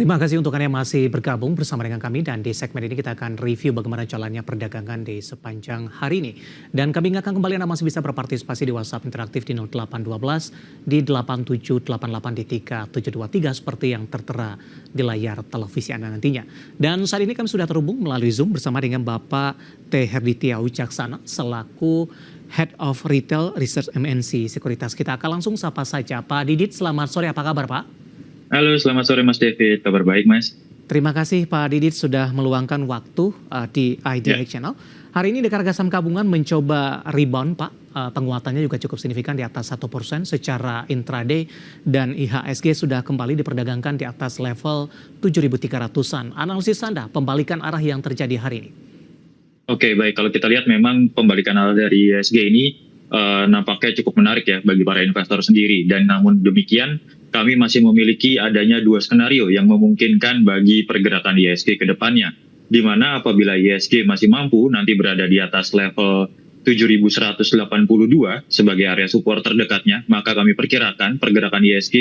Terima kasih untuk Anda yang masih bergabung bersama dengan kami dan di segmen ini kita akan review bagaimana jalannya perdagangan di sepanjang hari ini. Dan kami ingatkan kembali Anda masih bisa berpartisipasi di WhatsApp interaktif di 0812 di 8788 di 3723 seperti yang tertera di layar televisi Anda nantinya. Dan saat ini kami sudah terhubung melalui Zoom bersama dengan Bapak T. Herditya Wicaksana selaku Head of Retail Research MNC Sekuritas. Kita akan langsung sapa saja Pak Didit. Selamat sore, apa kabar Pak? Halo, selamat sore Mas David. Kabar baik, Mas. Terima kasih Pak Didit sudah meluangkan waktu di IDX Channel. Hari ini Dekar Saham Gabungan mencoba rebound Pak. Penguatannya juga cukup signifikan di atas 1% secara intraday. Dan IHSG sudah kembali diperdagangkan di atas level 7.300-an. Analisis Anda, pembalikan arah yang terjadi hari ini. Oke, baik. Kalau kita lihat memang pembalikan arah dari IHSG ini nampaknya cukup menarik ya bagi para investor sendiri. Dan namun demikian, kami masih memiliki adanya dua skenario yang memungkinkan bagi pergerakan IHSG ke depannya. Di mana apabila IHSG masih mampu nanti berada di atas level 7.182 sebagai area support terdekatnya, maka kami perkirakan pergerakan IHSG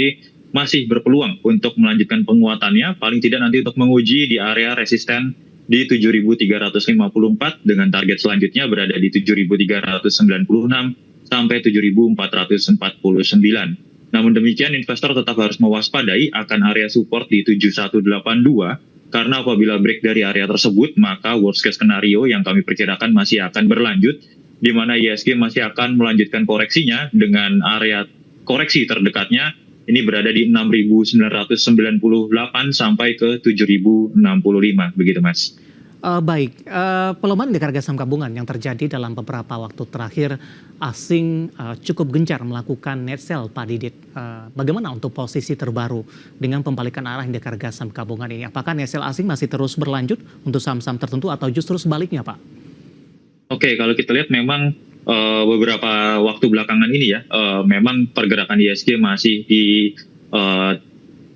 masih berpeluang untuk melanjutkan penguatannya, paling tidak nanti untuk menguji di area resisten di 7.354 dengan target selanjutnya berada di 7.396 sampai 7.449. Namun demikian, investor tetap harus mewaspadai akan area support di 7182 karena apabila break dari area tersebut, maka worst case skenario yang kami perkirakan masih akan berlanjut, di mana IHSG masih akan melanjutkan koreksinya dengan area koreksi terdekatnya ini berada di 6.998 sampai ke 7.065, begitu Mas. Baik, pelemahan Dekar Saham Gabungan yang terjadi dalam beberapa waktu terakhir asing cukup gencar melakukan net sell Pak Didit. Bagaimana untuk posisi terbaru dengan pembalikan arah Dekar Saham Gabungan ini? Apakah net sell asing masih terus berlanjut untuk saham-saham tertentu atau justru sebaliknya Pak? Oke, kalau kita lihat memang beberapa waktu belakangan ini ya, memang pergerakan IHSG masih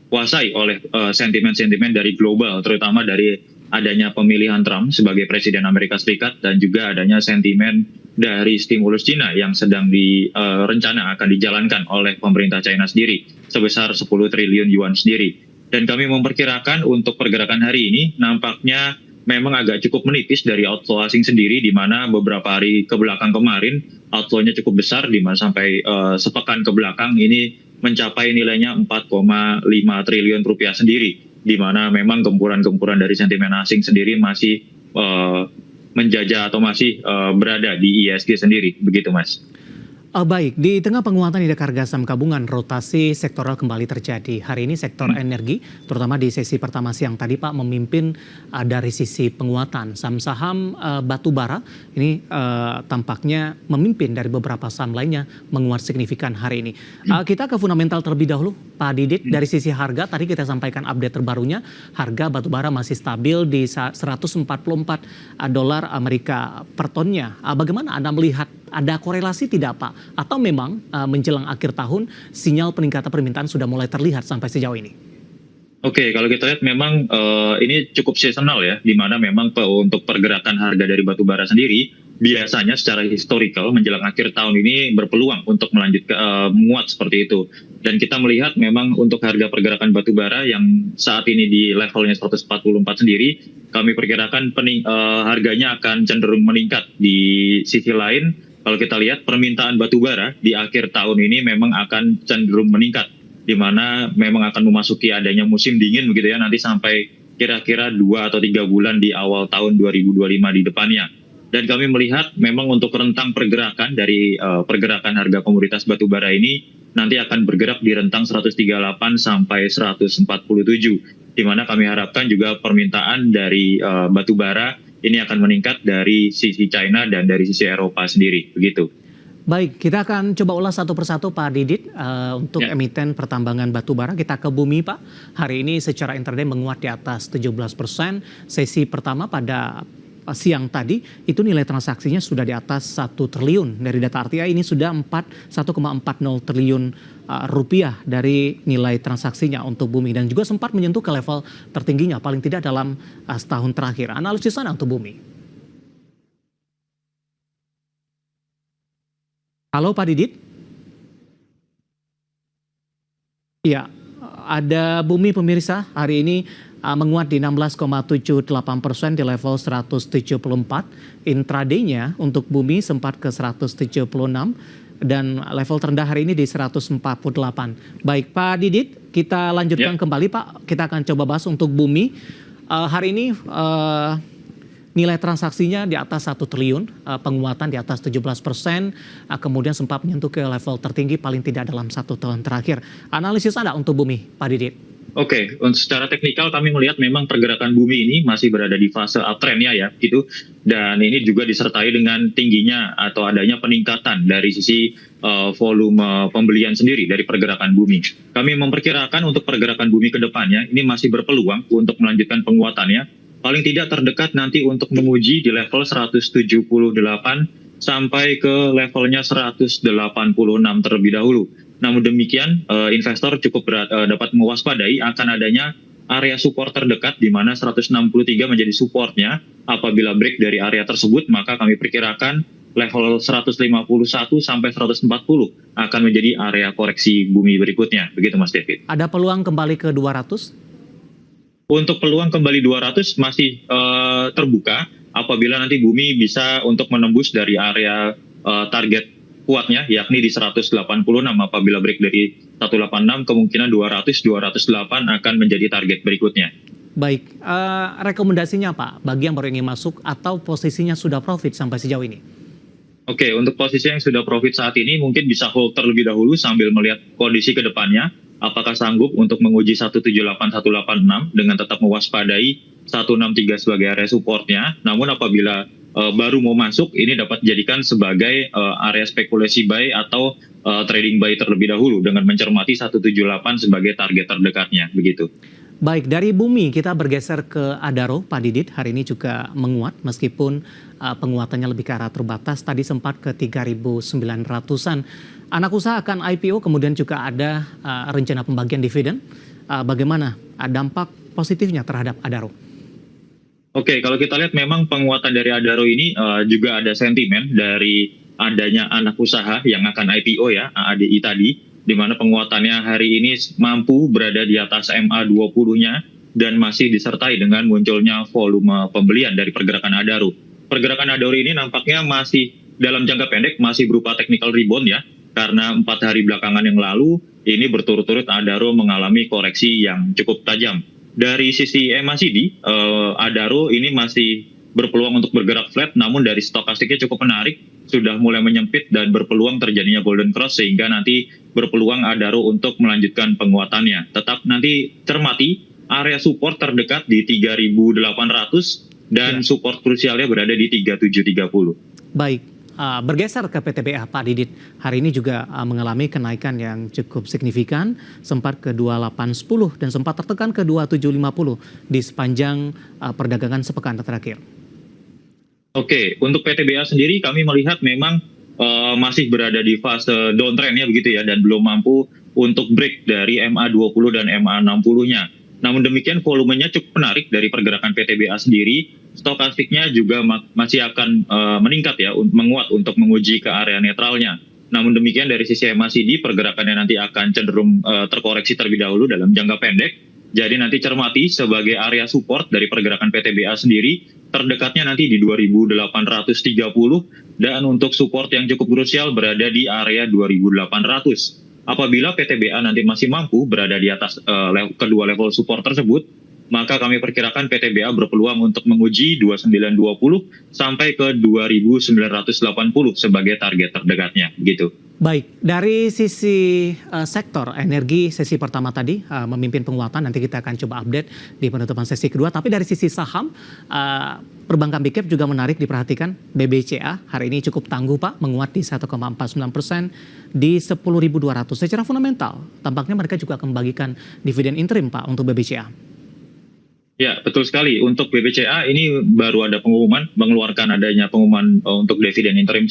dikuasai oleh sentimen-sentimen dari global, terutama dari adanya pemilihan Trump sebagai Presiden Amerika Serikat dan juga adanya sentimen dari stimulus Cina yang sedang direncana akan dijalankan oleh pemerintah China sendiri sebesar 10 triliun yuan sendiri. Dan kami memperkirakan untuk pergerakan hari ini nampaknya memang agak cukup menipis dari outflow asing sendiri, di mana beberapa hari ke belakang kemarin outflow-nya cukup besar, di mana sampai sepekan ke belakang ini mencapai nilainya 4,5 triliun rupiah sendiri, di mana memang gempuran-gempuran dari sentimen asing sendiri masih menjajah atau masih berada di IHSG sendiri, begitu Mas. Baik, di tengah penguatan di Dekar Saham Gabungan, rotasi sektoral kembali terjadi. Hari ini sektor energi, terutama di sesi pertama siang tadi Pak, memimpin dari sisi penguatan. Saham-saham batu bara ini tampaknya memimpin dari beberapa saham lainnya menguat signifikan hari ini. Kita ke fundamental terlebih dahulu, Pak Didit. Dari sisi harga, tadi kita sampaikan update terbarunya, harga batu bara masih stabil di 144 dolar Amerika per tonnya. Bagaimana Anda melihat, ada korelasi tidak Pak? Atau memang menjelang akhir tahun sinyal peningkatan permintaan sudah mulai terlihat sampai sejauh ini? Oke, kalau kita lihat memang ini cukup seasonal ya, di mana memang untuk pergerakan harga dari batu bara sendiri biasanya secara historical menjelang akhir tahun ini berpeluang untuk melanjutkan menguat seperti itu. Dan kita melihat memang untuk harga pergerakan batu bara yang saat ini di levelnya 144 sendiri, kami perkirakan harganya akan cenderung meningkat. Di sisi lain, kalau kita lihat permintaan batu bara di akhir tahun ini memang akan cenderung meningkat, di mana memang akan memasuki adanya musim dingin begitu ya, nanti sampai kira-kira 2 atau 3 bulan di awal tahun 2025 di depannya. Dan kami melihat memang untuk rentang pergerakan dari pergerakan harga komoditas batu bara ini nanti akan bergerak di rentang 138 sampai 147, di mana kami harapkan juga permintaan dari batu bara ini akan meningkat dari sisi China dan dari sisi Eropa sendiri, begitu. Baik, kita akan coba ulas satu persatu Pak Didit untuk emiten pertambangan batu bara. Kita ke bumi Pak. Hari ini secara intraday menguat di atas 17%. Sesi pertama pada siang tadi itu nilai transaksinya sudah di atas 1 triliun. Dari data RTI ini sudah 1,40 triliun rupiah dari nilai transaksinya untuk bumi. Dan juga sempat menyentuh ke level tertingginya paling tidak dalam setahun terakhir. Analisis sana untuk bumi. Halo Pak Didit. Iya, ada Bumi pemirsa hari ini menguat di 16,78% di level 174. Intraday-nya untuk Bumi sempat ke 176 dan level terendah hari ini di 148. Baik Pak Didit, kita lanjutkan kembali Pak. Kita akan coba bahas untuk Bumi. Hari ini nilai transaksinya di atas 1 triliun, penguatan di atas 17%, kemudian sempat menyentuh ke level tertinggi paling tidak dalam 1 tahun terakhir. Analisis Anda untuk Bumi, Pak Didit? Oke, untuk secara teknikal kami melihat memang pergerakan Bumi ini masih berada di fase uptrend ya gitu. Dan ini juga disertai dengan tingginya atau adanya peningkatan dari sisi volume pembelian sendiri dari pergerakan Bumi. Kami memperkirakan untuk pergerakan Bumi ke depannya ini masih berpeluang untuk melanjutkan penguatannya. Paling tidak terdekat nanti untuk menguji di level 178 sampai ke levelnya 186 terlebih dahulu. Namun demikian, investor cukup dapat mewaspadai akan adanya area support terdekat di mana 163 menjadi supportnya. Apabila break dari area tersebut, maka kami perkirakan level 151 sampai 140 akan menjadi area koreksi Bumi berikutnya. Begitu Mas David. Ada peluang kembali ke 200? Untuk peluang kembali 200 masih terbuka apabila nanti Bumi bisa untuk menembus dari area target kuatnya yakni di 186. Apabila break dari 186 kemungkinan 200-208 akan menjadi target berikutnya. Baik, rekomendasinya Pak bagi yang baru ingin masuk atau posisinya sudah profit sampai sejauh ini? Oke, untuk posisi yang sudah profit saat ini mungkin bisa hold terlebih dahulu sambil melihat kondisi ke depannya. Apakah sanggup untuk menguji 178-186 dengan tetap mewaspadai 163 sebagai area supportnya. Namun apabila baru mau masuk, ini dapat dijadikan sebagai area spekulasi buy atau trading buy terlebih dahulu dengan mencermati 178 sebagai target terdekatnya, begitu. Baik, dari Bumi kita bergeser ke Adaro, Pak Didit. Hari ini juga menguat meskipun penguatannya lebih ke arah terbatas. Tadi sempat ke 3.900-an. Anak usaha akan IPO, kemudian juga ada rencana pembagian dividen. Bagaimana dampak positifnya terhadap Adaro? Oke, kalau kita lihat memang penguatan dari Adaro ini juga ada sentimen dari adanya anak usaha yang akan IPO ya, ADI tadi, di mana penguatannya hari ini mampu berada di atas MA20-nya dan masih disertai dengan munculnya volume pembelian dari pergerakan Adaro. Pergerakan Adaro ini nampaknya masih dalam jangka pendek masih berupa technical rebound ya, karena 4 hari belakangan yang lalu ini berturut-turut Adaro mengalami koreksi yang cukup tajam. Dari sisi MACD, Adaro ini masih berpeluang untuk bergerak flat, namun dari stokastiknya cukup menarik, sudah mulai menyempit dan berpeluang terjadinya golden cross sehingga nanti berpeluang Adaro untuk melanjutkan penguatannya. Tetap nanti cermati area support terdekat di 3.800 dan support krusialnya berada di 3.730. Baik, bergeser ke PTBA Pak Didit. Hari ini juga mengalami kenaikan yang cukup signifikan, sempat ke 2810 dan sempat tertekan ke 2750 di sepanjang perdagangan sepekan terakhir. Oke, untuk PTBA sendiri kami melihat memang masih berada di fase downtrend-nya begitu ya, dan belum mampu untuk break dari MA20 dan MA60-nya. Namun demikian volumenya cukup menarik dari pergerakan PTBA sendiri. Stokastiknya juga masih akan meningkat ya, menguat untuk menguji ke area netralnya. Namun demikian dari sisi MACD pergerakannya nanti akan cenderung terkoreksi terlebih dahulu dalam jangka pendek. Jadi nanti cermati sebagai area support dari pergerakan PTBA sendiri terdekatnya nanti di 2.830 dan untuk support yang cukup krusial berada di area 2.800. Apabila PTBA nanti masih mampu berada di atas kedua level support tersebut, maka kami perkirakan PTBA berpeluang untuk menguji 2920 sampai ke 2980 sebagai target terdekatnya, gitu. Baik, dari sisi sektor energi sesi pertama tadi memimpin penguatan, nanti kita akan coba update di penutupan sesi kedua. Tapi dari sisi saham, perbankan big cap juga menarik diperhatikan. BBCA hari ini cukup tangguh Pak, menguat di 1,49% di 10.200. Secara fundamental, tampaknya mereka juga akan membagikan dividen interim Pak untuk BBCA. Ya, betul sekali. Untuk BBCA ini baru ada pengumuman, mengeluarkan adanya pengumuman untuk dividen interim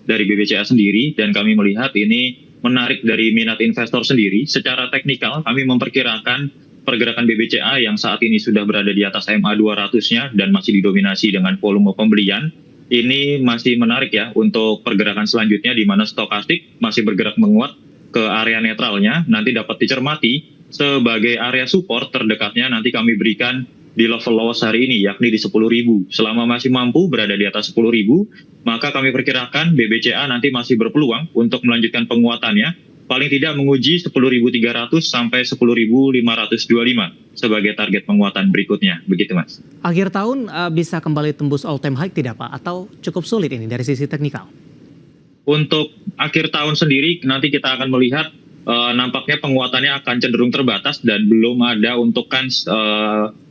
dari BBCA sendiri, dan kami melihat ini menarik dari minat investor sendiri. Secara teknikal, kami memperkirakan pergerakan BBCA yang saat ini sudah berada di atas MA200-nya dan masih didominasi dengan volume pembelian, ini masih menarik ya untuk pergerakan selanjutnya di mana stokastik masih bergerak menguat ke area netralnya. Nanti dapat dicermati Sebagai area support terdekatnya nanti kami berikan di level loss hari ini, yakni di 10.000. Selama masih mampu berada di atas 10.000, maka kami perkirakan BBCA nanti masih berpeluang untuk melanjutkan penguatannya, paling tidak menguji 10.300 sampai 10.525 sebagai target penguatan berikutnya. Begitu, Mas. Akhir tahun bisa kembali tembus all time high tidak Pak? Atau cukup sulit ini dari sisi teknikal? Untuk akhir tahun sendiri nanti kita akan melihat nampaknya penguatannya akan cenderung terbatas dan belum ada untukan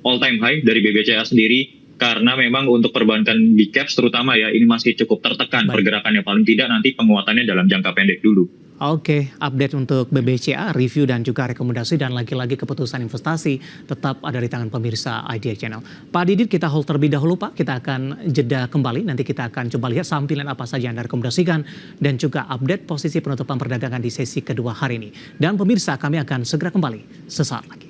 all time high dari BBCA sendiri, karena memang untuk perbankan big caps terutama ya, ini masih cukup tertekan pergerakannya, paling tidak nanti penguatannya dalam jangka pendek dulu. Oke, update untuk BBCA, review dan juga rekomendasi, dan lagi-lagi keputusan investasi tetap ada di tangan pemirsa IDX Channel. Pak Didit, kita hold terlebih dahulu Pak, kita akan jeda kembali, nanti kita akan coba lihat sampilan apa saja yang Anda rekomendasikan, dan juga update posisi penutupan perdagangan di sesi kedua hari ini. Dan pemirsa, kami akan segera kembali sesaat lagi.